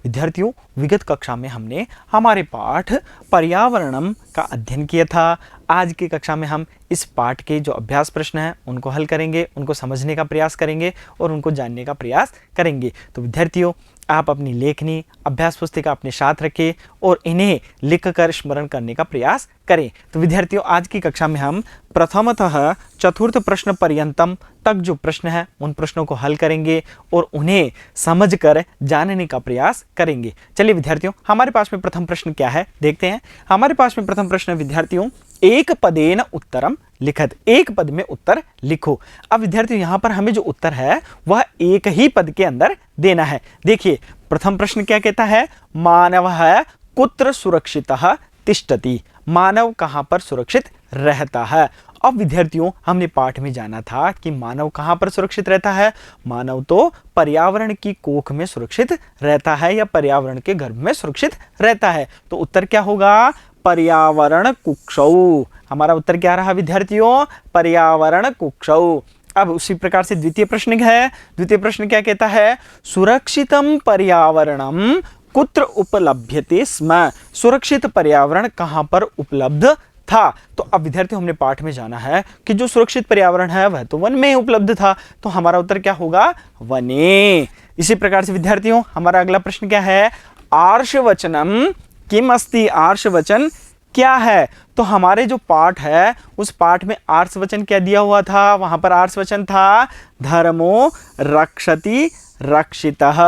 विद्यार्थियों, विगत कक्षा में हमने हमारे पाठ पर्यावरणम का अध्ययन किया था। आज की कक्षा में हम इस पाठ के जो अभ्यास प्रश्न हैं उनको हल करेंगे, उनको समझने का प्रयास करेंगे और उनको जानने का प्रयास करेंगे। तो विद्यार्थियों, आप अपनी लेखनी अभ्यास पुस्तिका अपने साथ रखें और इन्हें लिखकर स्मरण करने का प्रयास करें। तो विद्यार्थियों, आज की कक्षा में हम प्रथमतः चतुर्थ प्रश्न पर्यंतम तक जो प्रश्न है उन प्रश्नों को हल करेंगे और उन्हें समझकर जानने का प्रयास करेंगे। चलिए विद्यार्थियों, हमारे पास में प्रथम प्रश्न क्या है देखते हैं। हमारे पास में प्रथम प्रश्न विद्यार्थियों, एक पदेन उत्तरम लिखत, एक पद में उत्तर लिखो। अब विद्यार्थियों, यहाँ पर हमें जो उत्तर है वह एक ही पद के अंदर देना है। देखिए प्रथम प्रश्न क्या कहता है, मानवः कुत्र सुरक्षितः तिष्ठति, मानव कहाँ पर सुरक्षित रहता है। अब विद्यार्थियों, हमने पाठ में जाना था कि मानव कहाँ पर सुरक्षित रहता है। मानव तो पर्यावरण की कोख में सुरक्षित रहता है या पर्यावरण के गर्भ में सुरक्षित रहता है। तो उत्तर क्या होगा, पर्यावरण कुक्षौ। हमारा उत्तर क्या रहा विद्यार्थियों, पर्यावरण कुक्षौ। अब उसी प्रकार से द्वितीय प्रश्न है। द्वितीय प्रश्न क्या कहता है, सुरक्षितम पर्यावरणम कुत्र उपलभ्यते स्म, सुरक्षित पर्यावरण कहाँ पर उपलब्ध था। तो अब विद्यार्थियों, हमने पाठ में जाना है कि जो सुरक्षित पर्यावरण है वह तो वन में उपलब्ध था। तो हमारा उत्तर क्या होगा, वने। इसी प्रकार से विद्यार्थियों, हमारा अगला प्रश्न क्या है, आर्षवचनम किम अस्ति, आर्षवचन क्या है। तो हमारे जो पाठ है उस पाठ में आर्षवचन क्या दिया हुआ था, वहां पर आर्षवचन था धर्मो रक्षति रक्षितः,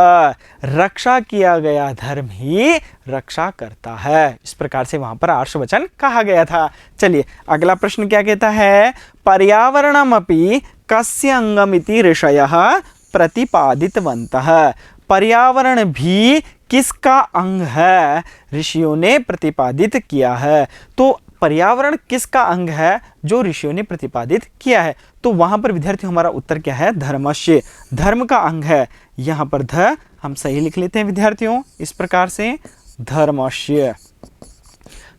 रक्षा किया गया धर्म ही रक्षा करता है। इस प्रकार से वहां पर आर्षवचन कहा गया था। चलिए अगला प्रश्न क्या कहता है, पर्यावरणमपि कस्य अंगमिति ऋषयः प्रतिपादितवन्तः, पर्यावरण भी किसका अंग है ऋषियों ने प्रतिपादित किया है। तो पर्यावरण किसका अंग है जो ऋषियों ने प्रतिपादित किया है। तो वहां पर विद्यार्थी हमारा उत्तर क्या है, धर्मस्य, धर्म का अंग है। यहां पर ध हम सही लिख लेते हैं विद्यार्थियों, इस प्रकार से धर्मस्य।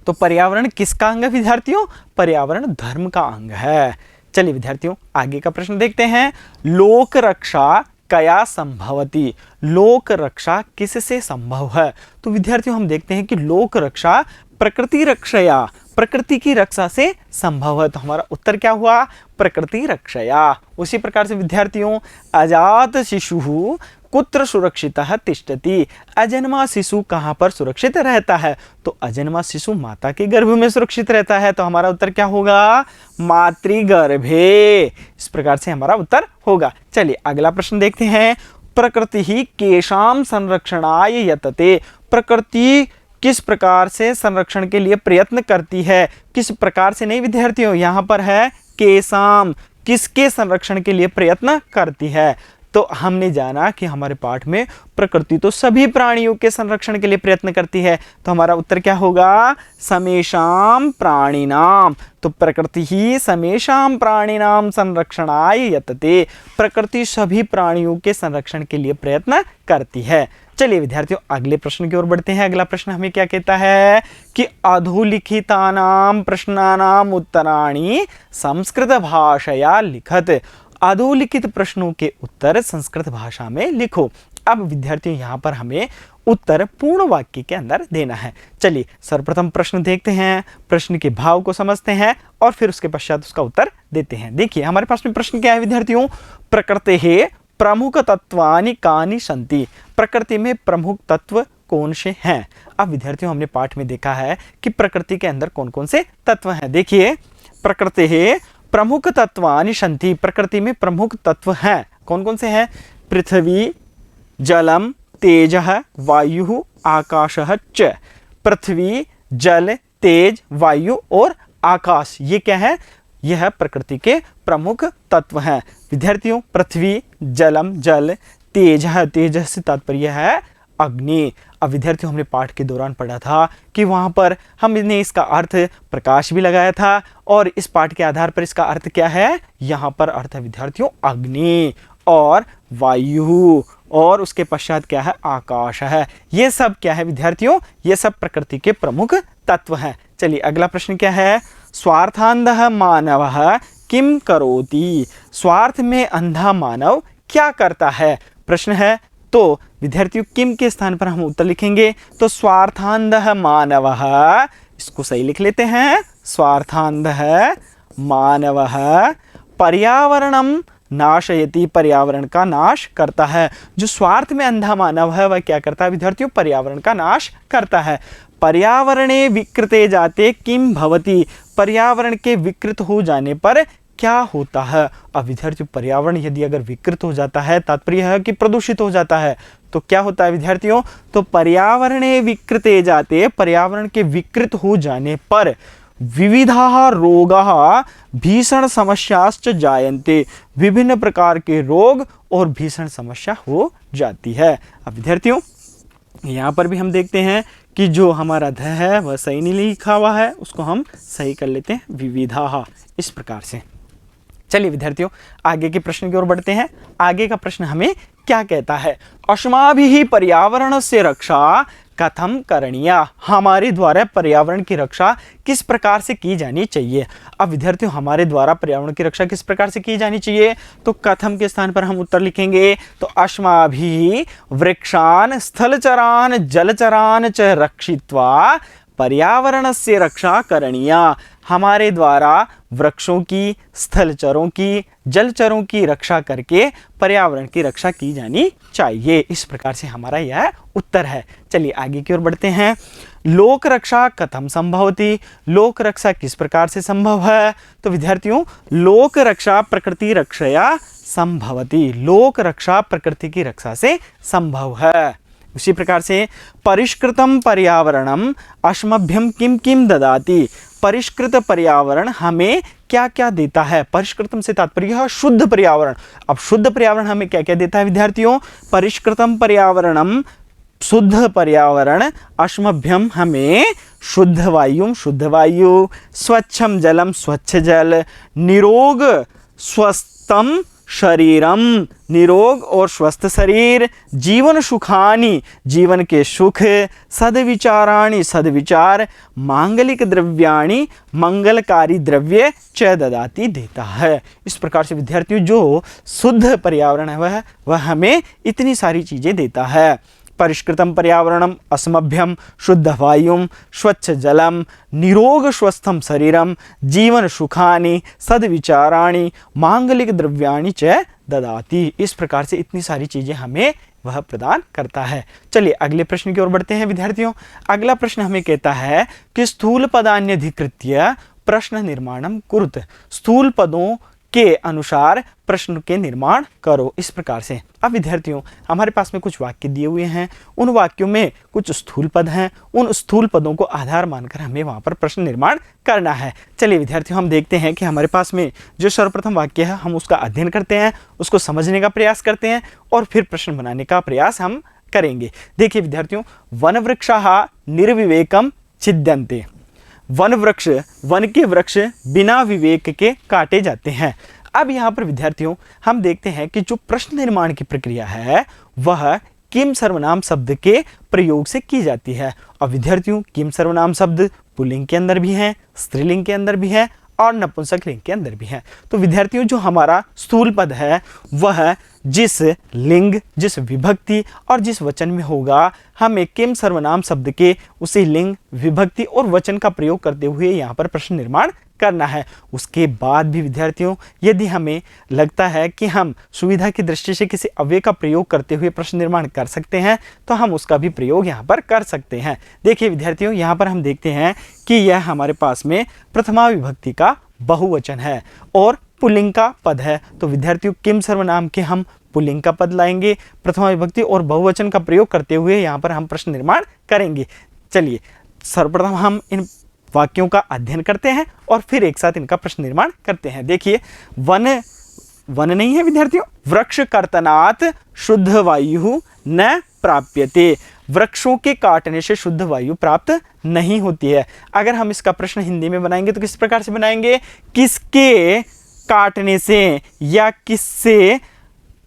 तो पर्यावरण किसका अंग है विद्यार्थियों, पर्यावरण धर्म का अंग है। चलिए विद्यार्थियों, आगे का प्रश्न देखते हैं, लोक रक्षा कया संभवती, लोक रक्षा किससे संभव है। तो विद्यार्थियों, हम देखते हैं कि लोक रक्षा प्रकृति रक्षया, प्रकृति की रक्षा से संभव है। तो हमारा उत्तर क्या हुआ, प्रकृति रक्षया। उसी प्रकार से विद्यार्थियों, अजात शिशु कुत्र सुरक्षितः तिष्ठति, अजन्मा शिशु कहाँ पर सुरक्षित रहता है। तो अजन्मा शिशु माता के गर्भ में सुरक्षित रहता है। तो हमारा उत्तर क्या होगा, मातृगर्भे। इस प्रकार से हमारा उत्तर होगा। चलिए अगला प्रश्न देखते हैं, प्रकृति ही केशाम संरक्षणाय यतते, प्रकृति किस प्रकार से संरक्षण के लिए प्रयत्न करती है। किस प्रकार से नहीं विद्यार्थियों, यहाँ पर है केशाम, किसके संरक्षण के लिए प्रयत्न करती है। तो हमने जाना कि हमारे पाठ में प्रकृति तो सभी प्राणियों के संरक्षण के लिए प्रयत्न करती है। तो हमारा उत्तर क्या होगा, समेषाम प्राणिनाम। तो प्रकृति ही समेषाम प्राणिनाम संरक्षणाय यतते, प्रकृति सभी प्राणियों के संरक्षण के लिए प्रयत्न करती है। चलिए विद्यार्थियों, अगले प्रश्न की ओर बढ़ते हैं। अगला प्रश्न हमें क्या कहता है कि अधोलिखितानां प्रश्नानां उत्तराणि संस्कृत भाषया लिखत, अधोलिखित प्रश्नों के उत्तर संस्कृत भाषा में लिखो। अब विद्यार्थियों, यहाँ पर हमें उत्तर पूर्ण वाक्य के अंदर देना है। चलिए सर्वप्रथम प्रश्न देखते हैं, प्रश्न के भाव को समझते हैं और फिर उसके पश्चात उसका उत्तर देते हैं। देखिए हमारे पास में प्रश्न क्या है विद्यार्थियों, प्रकृतेः प्रमुख तत्वानि कानि सन्ति, प्रकृति में प्रमुख तत्व कौन से हैं। अब विद्यार्थियों, हमने पाठ में देखा है कि प्रकृति के अंदर कौन कौन से तत्व हैं। देखिए प्रकृतेः प्रमुख तत्वानि सन्ति, प्रकृति में प्रमुख तत्व हैं, कौन कौन से हैं, पृथ्वी जलम तेजः वायुः आकाशः च, पृथ्वी जल तेज वायु और आकाश, ये क्या है, यह प्रकृति के प्रमुख तत्व हैं। विद्यार्थियों, पृथ्वी जलम जल, तेज तेज से तात्पर्य है अग्नि। अब विद्यार्थियों, हमने पाठ के दौरान पढ़ा था कि वहां पर हमने इसका अर्थ प्रकाश भी लगाया था और इस पाठ के आधार पर इसका अर्थ क्या है, यहाँ पर अर्थ है विद्यार्थियों अग्नि और वायु और उसके पश्चात क्या है, आकाश है। ये सब क्या है विद्यार्थियों, ये सब प्रकृति के प्रमुख तत्व हैं। चलिए अगला प्रश्न क्या है, स्वार्थांधः मानवः किम करोति, स्वार्थ में अंधा मानव क्या करता है। प्रश्न है तो विद्यार्थियों किम के स्थान पर हम उत्तर लिखेंगे तो स्वार्थांधः मानवः, इसको सही लिख लेते हैं, स्वार्थांधः मानवः पर्यावरणम नाशयति, पर्यावरण का नाश करता है। जो स्वार्थ में अंधा मानव है वह क्या करता है विद्यार्थियों, पर्यावरण का नाश करता है। पर्यावरणे विकृते जाते किम भवति, पर्यावरण के विकृत हो जाने पर क्या होता है। अब विद्यार्थियों पर्यावरण यदि अगर विकृत हो जाता है, तात्पर्य है कि प्रदूषित हो जाता है, तो क्या होता है विद्यार्थियों, तो पर्यावरणे विकृते जाते, पर्यावरण के विकृत हो जाने पर विविधाः रोगाः भीषण समस्याश्च जायन्ते, विभिन्न प्रकार के रोग और भीषण समस्या हो जाती है। अब विद्यार्थियों यहाँ पर भी हम देखते हैं कि जो हमारा ध है वह सही नहीं लिखा हुआ है, उसको हम सही कर लेते हैं विविधाः, इस प्रकार से। चलिए विद्यार्थियों आगे के प्रश्न की ओर बढ़ते हैं। आगे का प्रश्न हमें क्या कहता है, अस्माभिः पर्यावरणस्य रक्षा कथम करणीया, हमारे द्वारा पर्यावरण की रक्षा किस प्रकार से की जानी चाहिए। अब विद्यार्थियों हमारे द्वारा पर्यावरण की रक्षा किस प्रकार से की जानी चाहिए, तो कथम के स्थान पर हम उत्तर लिखेंगे तो अस्माभिः वृक्षान स्थलचरान जलचरान च रक्षित्वा पर्यावरणस्य रक्षा करणीया, हमारे द्वारा वृक्षों की, स्थलचरों की, जलचरों की रक्षा करके पर्यावरण की रक्षा की जानी चाहिए। इस प्रकार से हमारा यह उत्तर है। चलिए आगे की ओर बढ़ते हैं। लोक रक्षा कथम संभवति, लोक रक्षा किस प्रकार से संभव है, तो विद्यार्थियों लोक रक्षा प्रकृति रक्षया संभवति, लोक रक्षा प्रकृति की रक्षा से संभव है। उसी प्रकार से परिष्कृतम पर्यावरणम अस्मभ्यम किम किम ददाति, परिष्कृत पर्यावरण हमें क्या क्या देता है। परिष्कृतम से तात्पर्य है शुद्ध पर्यावरण। अब शुद्ध पर्यावरण हमें क्या क्या देता है विद्यार्थियों, परिष्कृतम पर्यावरणम शुद्ध पर्यावरण अस्मभ्यम हमें शुद्ध वायु, शुद्ध वायु, स्वच्छम जलम, स्वच्छ जल, निरोग स्वस्थम शरीरम, निरोग और स्वस्थ शरीर, जीवन सुखानि, जीवन के सुख, सद्विचाराणि, सद्विचार, मांगलिक द्रव्याणि, मंगलकारी द्रव्य च ददाति, देता है। इस प्रकार से विद्यार्थियों जो शुद्ध पर्यावरण है वह हमें इतनी सारी चीजें देता है। परिष्कृतम पर्यावरणम अस्मभ्यम शुद्ध वायुम, स्वच्छ जलम, निरोग स्वस्थम शरीरम, जीवन सुखानि, सद्विचाराणि, मांगलिक द्रव्याणि च ददाति। इस प्रकार से इतनी सारी चीजें हमें वह प्रदान करता है। चलिए अगले प्रश्न की ओर बढ़ते हैं विद्यार्थियों। अगला प्रश्न हमें कहता है कि स्थूल पदान्यधिकृत्य प्रश्न निर्माणम कुरुत, स्थूल पदों के अनुसार प्रश्न के निर्माण करो। इस प्रकार से अब विद्यार्थियों हमारे पास में कुछ वाक्य दिए हुए हैं, उन वाक्यों में कुछ स्थूल पद हैं, उन स्थूल पदों को आधार मानकर हमें वहां पर प्रश्न निर्माण करना है। चलिए विद्यार्थियों हम देखते हैं कि हमारे पास में जो सर्वप्रथम वाक्य है हम उसका अध्ययन करते हैं, उसको समझने का प्रयास करते हैं और फिर प्रश्न बनाने का प्रयास हम करेंगे। देखिए विद्यार्थियों, वन वृक्षाः निर्विवेकम छिद्यन्ते, वन वृक्ष, वन के वृक्ष बिना विवेक के काटे जाते हैं। अब यहाँ पर विद्यार्थियों हम देखते हैं कि जो प्रश्न निर्माण की प्रक्रिया है वह किम सर्वनाम शब्द के प्रयोग से की जाती है। और विद्यार्थियों किम सर्वनाम शब्द पुल्लिंग के अंदर भी हैं, स्त्रीलिंग के अंदर भी है और नपुंसक लिंग के अंदर भी है। तो विद्यार्थियों जो हमारा स्थूल पद है वह जिस लिंग, जिस विभक्ति और जिस वचन में होगा हमें किम सर्वनाम शब्द के उसी लिंग, विभक्ति और वचन का प्रयोग करते हुए यहाँ पर प्रश्न निर्माण करना है। उसके बाद भी विद्यार्थियों यदि हमें लगता है कि हम सुविधा की दृष्टि से किसी अव्यय का प्रयोग करते हुए प्रश्न निर्माण कर सकते हैं तो हम उसका भी प्रयोग यहाँ पर कर सकते हैं। देखिए विद्यार्थियों यहाँ पर हम देखते हैं कि यह हमारे पास में प्रथमा विभक्ति का बहुवचन है और पुल्लिंग का पद है। तो विद्यार्थियों किम सर्वनाम के हम पुल्लिंग का पद लाएंगे, प्रथमा विभक्ति और बहुवचन का प्रयोग करते हुए यहाँ पर हम प्रश्न निर्माण करेंगे। चलिए सर्वप्रथम हम इन वाक्यों का अध्ययन करते हैं और फिर एक साथ इनका प्रश्न निर्माण करते हैं। देखिए वन, वन नहीं है विद्यार्थियों, वृक्ष कर्तनात् शुद्ध वायु न प्राप्यते, वृक्षों के काटने से शुद्ध वायु प्राप्त नहीं होती है। अगर हम इसका प्रश्न हिंदी में बनाएंगे तो किस प्रकार से बनाएंगे, किसके काटने से या किससे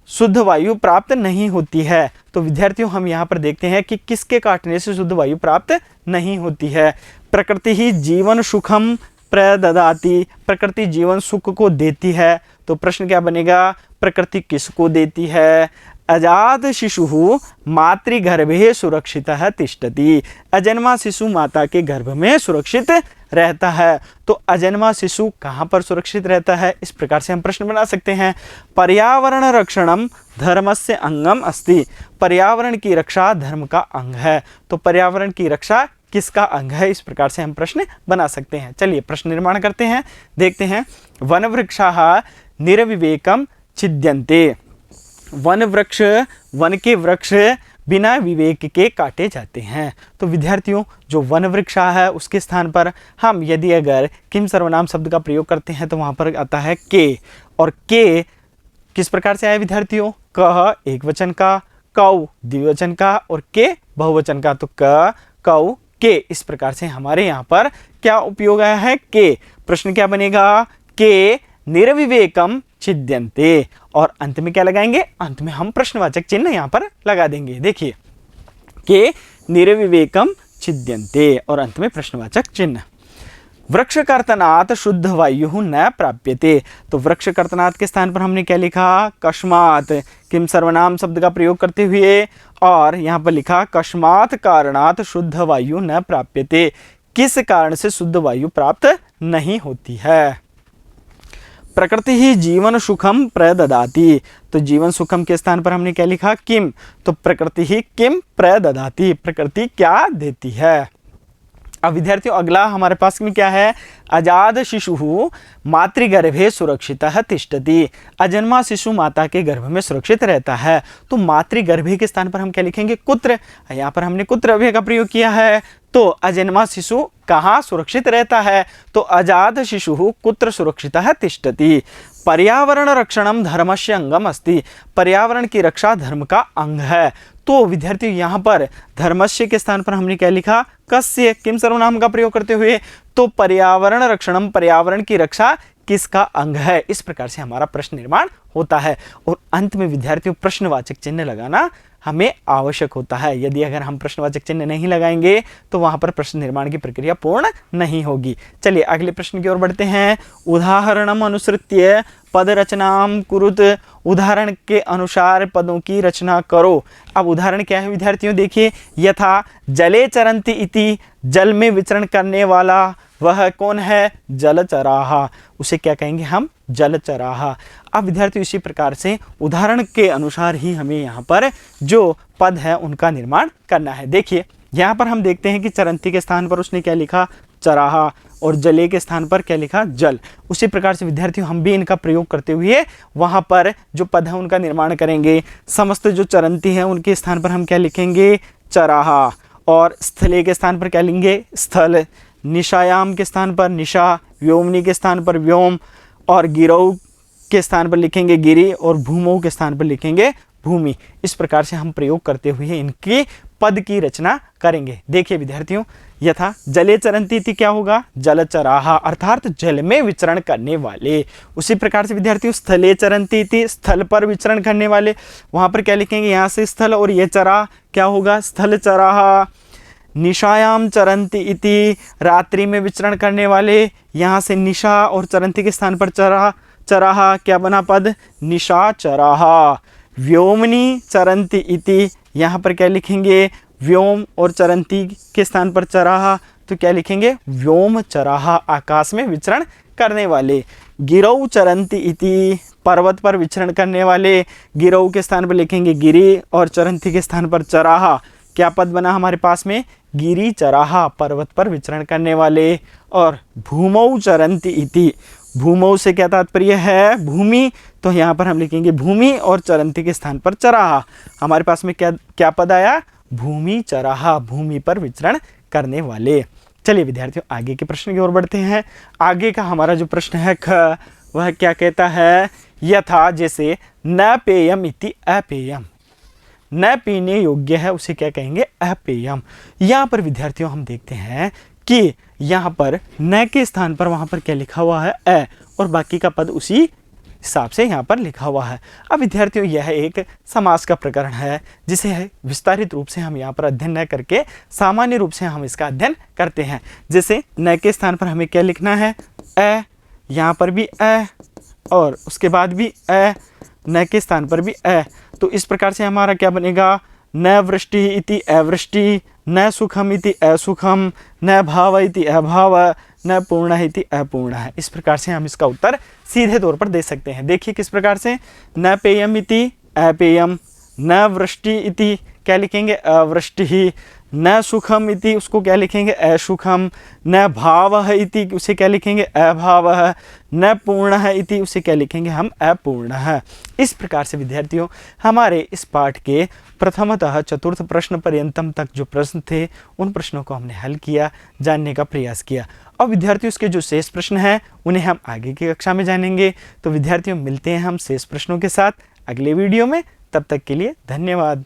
शुद्ध वायु प्राप्त नहीं होती है। तो विद्यार्थियों हम यहाँ पर देखते हैं कि किसके काटने से शुद्ध वायु प्राप्त नहीं होती है। प्रकृति ही जीवन सुखम प्रददाति, प्रकृति जीवन सुख को देती है। तो प्रश्न क्या बनेगा, प्रकृति किसको देती है, अजात शिशु मातृगर्भे सुरक्षितः तिष्ठति। अजन्मा शिशु माता के गर्भ में सुरक्षित रहता है। तो अजन्मा शिशु कहाँ पर सुरक्षित रहता है, इस प्रकार से हम प्रश्न बना सकते हैं। पर्यावरण रक्षणम धर्मस्य अंगम अस्ति। पर्यावरण की रक्षा धर्म का अंग है। तो पर्यावरण की रक्षा किसका अंग है, इस प्रकार से हम प्रश्न बना सकते हैं। चलिए प्रश्न निर्माण करते हैं, देखते हैं। वन वृक्षाः निर्विवेकम छिद्यन्ते। वन वृक्ष, वन के वृक्ष बिना विवेक के काटे जाते हैं। तो विद्यार्थियों, जो वन वृक्षा है उसके स्थान पर हम यदि अगर किम सर्वनाम शब्द का प्रयोग करते हैं तो वहाँ पर आता है के। और के किस प्रकार से आया विद्यार्थियों, कह एक वचन का, कौ द्विवचन का और के बहुवचन का। तो क कौ के, इस प्रकार से हमारे यहाँ पर क्या उपयोग आया है, के। प्रश्न क्या बनेगा, के निर्विवेकम छिद्यन्ते। और अंत में क्या लगाएंगे, अंत में हम प्रश्नवाचक चिन्ह यहाँ पर लगा देंगे। देखिए, के निर्विवेकम छिद्यन्ते और अंत में प्रश्नवाचक चिन्ह। वृक्ष कर्तनात् शुद्ध वायु न प्राप्यते। तो वृक्ष कर्तनात् के स्थान पर हमने क्या लिखा, कस्मात्, किम सर्वनाम शब्द का प्रयोग करते हुए। और यहाँ पर लिखा कस्मात् कारणात् शुद्ध वायु न प्राप्यते। किस कारण से शुद्ध वायु प्राप्त नहीं होती है। प्रकृति ही जीवन सुखम प्रददाति। तो जीवन सुखम के स्थान पर हमने क्या लिखा, किम। तो प्रकृति ही किम प्रददाति, प्रकृति क्या देती है। अब विद्यार्थियों, अगला हमारे पास में क्या है, अजाद शिशु मातृगर्भे सुरक्षितः तिष्ठति। अजन्मा शिशु माता के गर्भ में सुरक्षित रहता है। तो मातृगर्भे के स्थान पर हम क्या लिखेंगे, कुत्र। यहाँ पर हमने कुत्र अव्यय का प्रयोग किया है। तो अजन्मा शिशु कहाँ सुरक्षित रहता है, तो अजात शिशु कुत्र सुरक्षितः तिष्ठति। पर्यावरण रक्षणम धर्मस्य अंगम अस्ति। पर्यावरण की रक्षा धर्म का अंग है। तो विद्यार्थियों, यहाँ पर धर्मस्य के स्थान पर हमने क्या लिखा, कस्य, किम सर्वनाम का प्रयोग करते हुए। तो पर्यावरण रक्षणम, पर्यावरण की रक्षा किसका अंग है, इस प्रकार से हमारा प्रश्न निर्माण होता है। और अंत में विद्यार्थियों, प्रश्नवाचक चिन्ह लगाना हमें आवश्यक होता है। यदि अगर हम प्रश्नवाचक चिन्ह नहीं लगाएंगे तो वहां पर प्रश्न निर्माण की प्रक्रिया पूर्ण नहीं होगी। चलिए अगले प्रश्न की ओर बढ़ते हैं। उदाहरणम अनुसृत्य पद रचनाम कुरुत। उदाहरण के अनुसार पदों की रचना करो। अब उदाहरण क्या है विद्यार्थियों, देखिए, यथा जले चरंती इति। जल में विचरण करने वाला वह कौन है, जलचराहा। उसे क्या कहेंगे हम, जलचराहा। अब विद्यार्थियों, इसी प्रकार से उदाहरण के अनुसार ही हमें यहाँ पर जो पद है उनका निर्माण करना है। देखिए, यहाँ पर हम देखते हैं कि चरंती के स्थान पर उसने क्या लिखा, चराहा, और जले के स्थान पर क्या लिखा, जल। उसी प्रकार से विद्यार्थियों, हम भी इनका प्रयोग करते हुए वहाँ पर जो पद है उनका निर्माण करेंगे। समस्त जो चरंती है उनके स्थान पर हम क्या लिखेंगे, चराहा। और स्थले के स्थान पर क्या लेंगे, स्थल। निशायाम के स्थान पर निशा। व्योमनी के स्थान पर व्योम। और गिरौ के स्थान पर लिखेंगे गिरि। और भूमौ के स्थान पर लिखेंगे भूमि। इस प्रकार से हम प्रयोग करते हुए इनके पद की रचना करेंगे। देखिए विद्यार्थियों, यथा जले चरंती थी, क्या होगा, जलचराहा, अर्थात जल में विचरण करने वाले। उसी प्रकार से विद्यार्थियों, स्थले चरंती थी, स्थल पर विचरण करने वाले। वहां पर क्या लिखेंगे, यहाँ से स्थल और ये चरा, क्या होगा, स्थल चराहा। निशायाम चरंती इति, रात्रि में विचरण करने वाले। यहाँ से निशा और चरंती के स्थान पर चरा, चराहा, क्या बना पद, निशा चराहा। व्योमनी चरंती इति, यहाँ पर क्या लिखेंगे, व्योम और चरंती के स्थान पर चराहा, तो क्या लिखेंगे, व्योम चराहा, आकाश में विचरण करने वाले। गिरौ चरंती इति, पर्वत पर विचरण करने वाले। गिरौ के स्थान पर लिखेंगे गिरि और चरंती के स्थान पर चराहा। क्या पद बना हमारे पास में, गिरि चराहा, पर्वत पर विचरण करने वाले। और भूमौ चरंती इति, भूमौ से क्या तात्पर्य है, भूमि। तो यहाँ पर हम लिखेंगे भूमि और चरंती के स्थान पर चराहा। हमारे पास में क्या क्या पद आया, भूमि चराहा, भूमि पर विचरण करने वाले। चलिए विद्यार्थियों, आगे के प्रश्न की ओर बढ़ते हैं। आगे का हमारा जो प्रश्न है ख, वह क्या कहता है, यथा, जैसे न पेयम इति अपेयम। न पीने योग्य है उसे क्या कहेंगे, अपेयम। यहाँ पर विद्यार्थियों हम देखते हैं कि यहाँ पर न के स्थान पर वहाँ पर क्या लिखा हुआ है, अ, और बाकी का पद उसी हिसाब से यहाँ पर लिखा हुआ है। अब विद्यार्थियों, यह एक समास का प्रकरण है जिसे विस्तारित रूप से हम यहाँ पर अध्ययन न करके सामान्य रूप से हम इसका अध्ययन करते हैं। जैसे न के स्थान पर हमें क्या लिखना है, अ, यहाँ पर भी अ, और उसके बाद भी अ, न के स्थान पर भी अ, तो इस प्रकार से हमारा क्या बनेगा, न वृष्टि इति अवृष्टि, न सुखम इति असुखम, न भाव इति अभाव, न पूर्ण इति अपूर्ण है। इस प्रकार से हम इसका उत्तर सीधे तौर पर दे सकते हैं। देखिए किस प्रकार से, न पेयम इति अपेयम, न वृष्टि इति क्या लिखेंगे अवृष्टि, न सुखम इति उसको क्या लिखेंगे असुखम, न भाव इति उसे क्या लिखेंगे अभाव, न पूर्ण इति उसे क्या लिखेंगे हम अपूर्ण। इस प्रकार से विद्यार्थियों हमारे इस पाठ के प्रथमतः चतुर्थ प्रश्न पर्यंतम तक जो प्रश्न थे उन प्रश्नों को हमने हल किया, जानने का प्रयास किया। अब विद्यार्थियों इसके जो शेष प्रश्न हैं उन्हें हम आगे की कक्षा में जानेंगे। तो विद्यार्थियों मिलते हैं हम शेष प्रश्नों के साथ अगले वीडियो में, तब तक के लिए धन्यवाद।